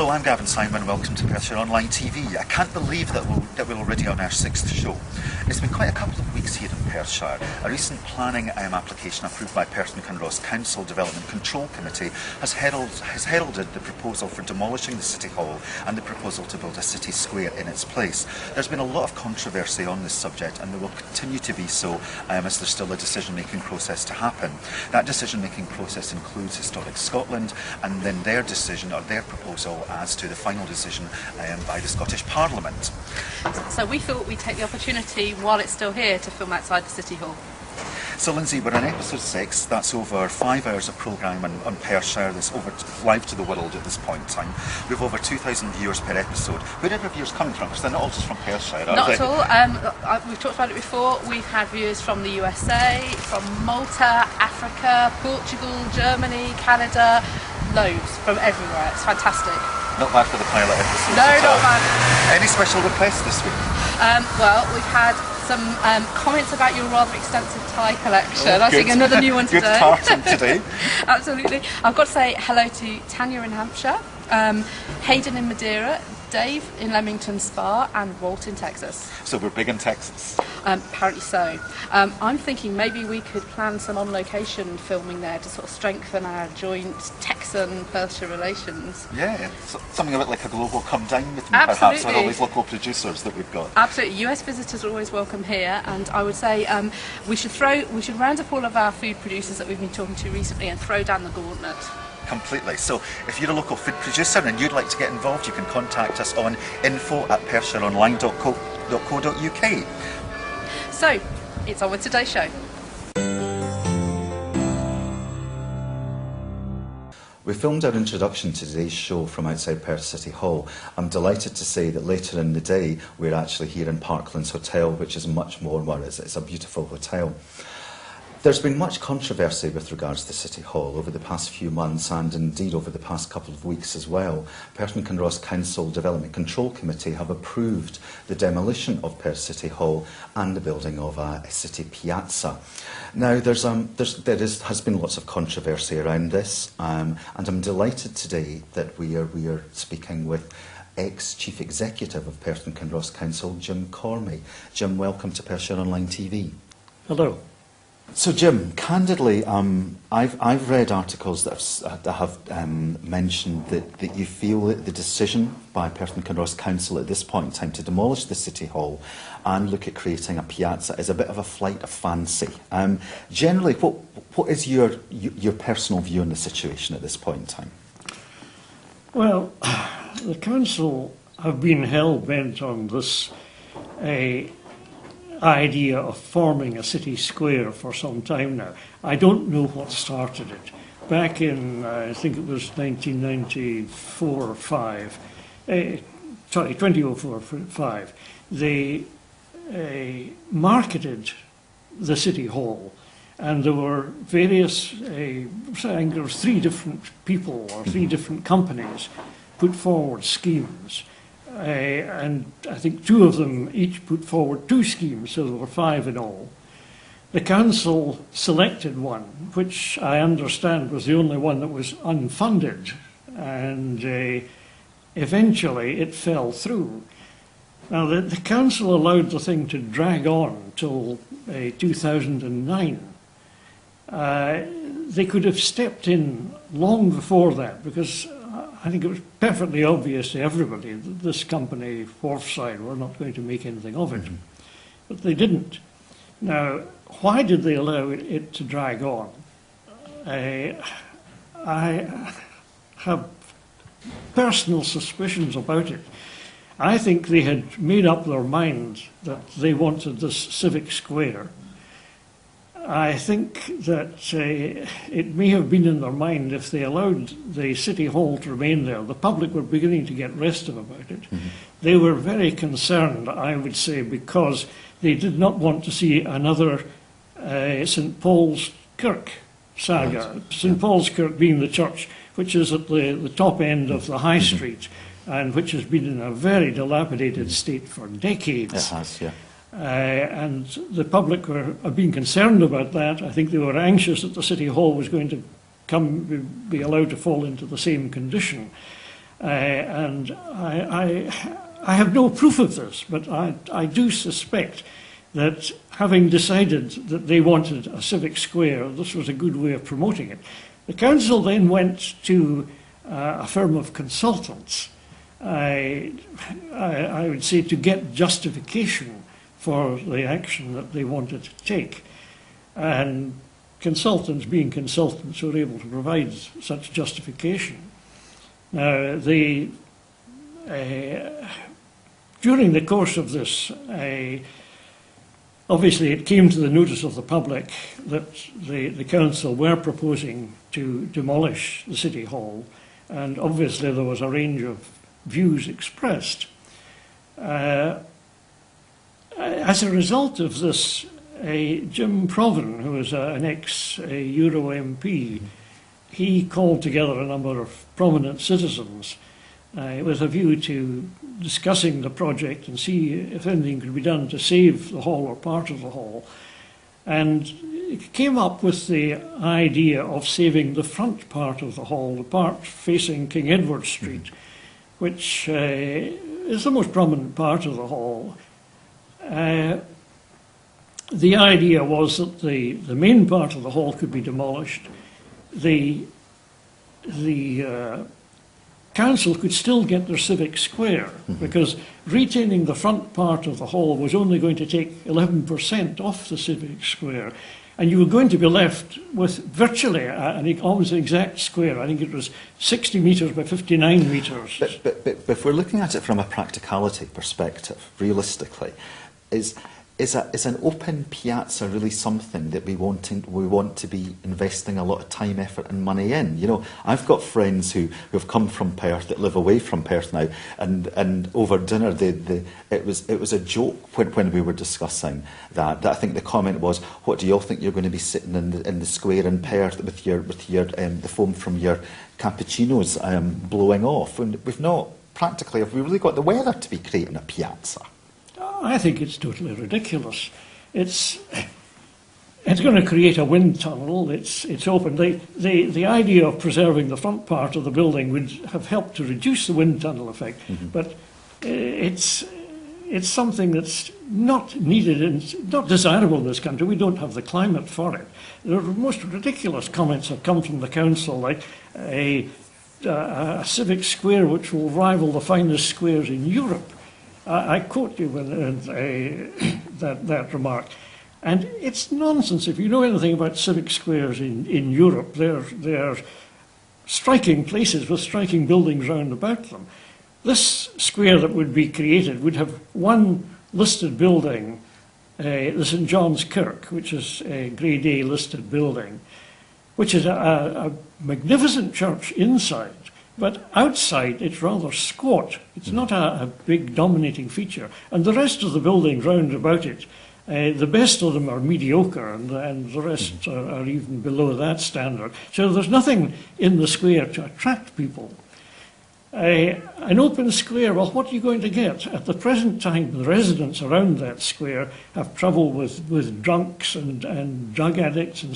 Hello, I'm Gavin Simon. Welcome to Perthshire Online TV. I can't believe that we're already on our 6th show. It's been quite a couple of weeks here in Perthshire. A recent planning application approved by Perth and Kinross Council Development Control Committee has heralded the proposal for demolishing the City Hall and the proposal to build a city square in its place. There's been a lot of controversy on this subject, and there will continue to be so as there's still a decision-making process to happen. That decision-making process includes Historic Scotland and then their decision or their proposal as to the final decision by the Scottish Parliament. So we thought we'd take the opportunity while it's still here to film outside the City Hall. So Lindsay, we're on episode 6. That's over 5 hours of programme on Perthshire that's over live to the world at this point in time. We've over 2,000 viewers per episode. Where are the viewers coming from? Because they're not all just from Perthshire, are they? Not at all. We've talked about it before. We've had viewers from the USA, from Malta, Africa, Portugal, Germany, Canada, loads from everywhere. It's fantastic. Not bad for the pilot episode. No, not bad. Any special requests this week? Well, we've had some comments about your rather extensive tie collection. Oh, I think another new one today. Good starting today. Absolutely. I've got to say hello to Tanya in Hampshire, Hayden in Madeira, Dave in Leamington Spa, and Walt in Texas. So we're big in Texas. Apparently so. I'm thinking maybe we could plan some on-location filming there to sort of strengthen our joint Texan-Perthshire relations. Yeah, something a bit like a global come down with me, Absolutely. perhaps, with all these local producers that we've got. Absolutely. US visitors are always welcome here, and I would say we should round up all of our food producers that we've been talking to recently and throw down the gauntlet. Completely. So if you're a local food producer and you'd like to get involved, you can contact us on info@PerthshireOnline.co.uk. So, it's on with today's show. We filmed our introduction to today's show from outside Perth City Hall. I'm delighted to say that later in the day we're actually here in Parklands Hotel, which is much more, it's a beautiful hotel. There's been much controversy with regards to the City Hall over the past few months and indeed over the past couple of weeks as well. Perth and Kinross Council Development Control Committee have approved the demolition of Perth City Hall and the building of a city piazza. Now, there has been lots of controversy around this, and I'm delighted today that we are speaking with ex-Chief Executive of Perth and Kinross Council, Jim Cormie. Jim, welcome to Perthshire Online TV. Hello. So, Jim, candidly, I've read articles that have mentioned that you feel that the decision by Perth and Kinross Council at this point in time to demolish the City Hall and look at creating a piazza is a bit of a flight of fancy. Generally, what is your personal view on the situation at this point in time? Well, the Council have been hell-bent on this idea of forming a city square for some time now. I don't know what started it. Back in, I think it was 1994 or 5, 2004 or 5, they marketed the City Hall, and there were various, I think there was 3 different people or 3 different companies put forward schemes. And I think 2 of them each put forward 2 schemes, so there were 5 in all. The council selected one, which I understand was the only one that was unfunded, and eventually it fell through. Now, the council allowed the thing to drag on till 2009. They could have stepped in long before that, because I think it was perfectly obvious to everybody that this company, Forthside, were not going to make anything of it. But they didn't. Now, why did they allow it to drag on? I have personal suspicions about it. I think they had made up their mind that they wanted this civic square. I think that it may have been in their mind if they allowed the City Hall to remain there. The public were beginning to get restive about it. Mm-hmm. They were very concerned, I would say, because they did not want to see another St Paul's Kirk saga. Right. St Paul's Kirk being the church which is at the top end of the High Street and which has been in a very dilapidated state for decades. It has, yeah. And the public have been concerned about that. I think they were anxious that the City Hall was going to be allowed to fall into the same condition. And I have no proof of this, but I do suspect that having decided that they wanted a civic square, this was a good way of promoting it. The council then went to a firm of consultants, I would say, to get justification for the action that they wanted to take. And consultants, being consultants, were able to provide such justification. Now, during the course of this, obviously it came to the notice of the public that the council were proposing to demolish the City Hall, and obviously there was a range of views expressed. As a result of this, Jim Provan, who was an ex-Euro MP, he called together a number of prominent citizens with a view to discussing the project and see if anything could be done to save the hall or part of the hall. And it came up with the idea of saving the front part of the hall, the part facing King Edward Street, which is the most prominent part of the hall. The idea was that the main part of the hall could be demolished. The council could still get their civic square, because retaining the front part of the hall was only going to take 11% off the civic square, and you were going to be left with virtually an almost exact square. I think it was 60 metres by 59 metres. But if we're looking at it from a practicality perspective, realistically, is an open piazza really something that we want to be investing a lot of time, effort and money in? You know, I've got friends who have come from Perth, that live away from Perth now, and over dinner it was a joke when we were discussing that I think the comment was, what do you all think you're going to be sitting in the square in Perth with your the foam from your cappuccinos blowing off? And we've not practically, have we really got the weather to be creating a piazza? I think it's totally ridiculous. It's going to create a wind tunnel. It's open. The idea of preserving the front part of the building would have helped to reduce the wind tunnel effect, but it's something that's not needed and not desirable in this country. We don't have the climate for it. The most ridiculous comments have come from the council, like a civic square which will rival the finest squares in Europe. I quote you with that remark. And it's nonsense. If you know anything about civic squares in Europe, they're striking places with striking buildings round about them. This square that would be created would have one listed building, the St John's Kirk, which is a Grade A listed building, which is a magnificent church inside. But outside, it's rather squat. It's not a big dominating feature. And the rest of the buildings round about it, the best of them are mediocre, and the rest are even below that standard. So there's nothing in the square to attract people. An open square, well, what are you going to get? At the present time, the residents around that square have trouble with drunks and drug addicts and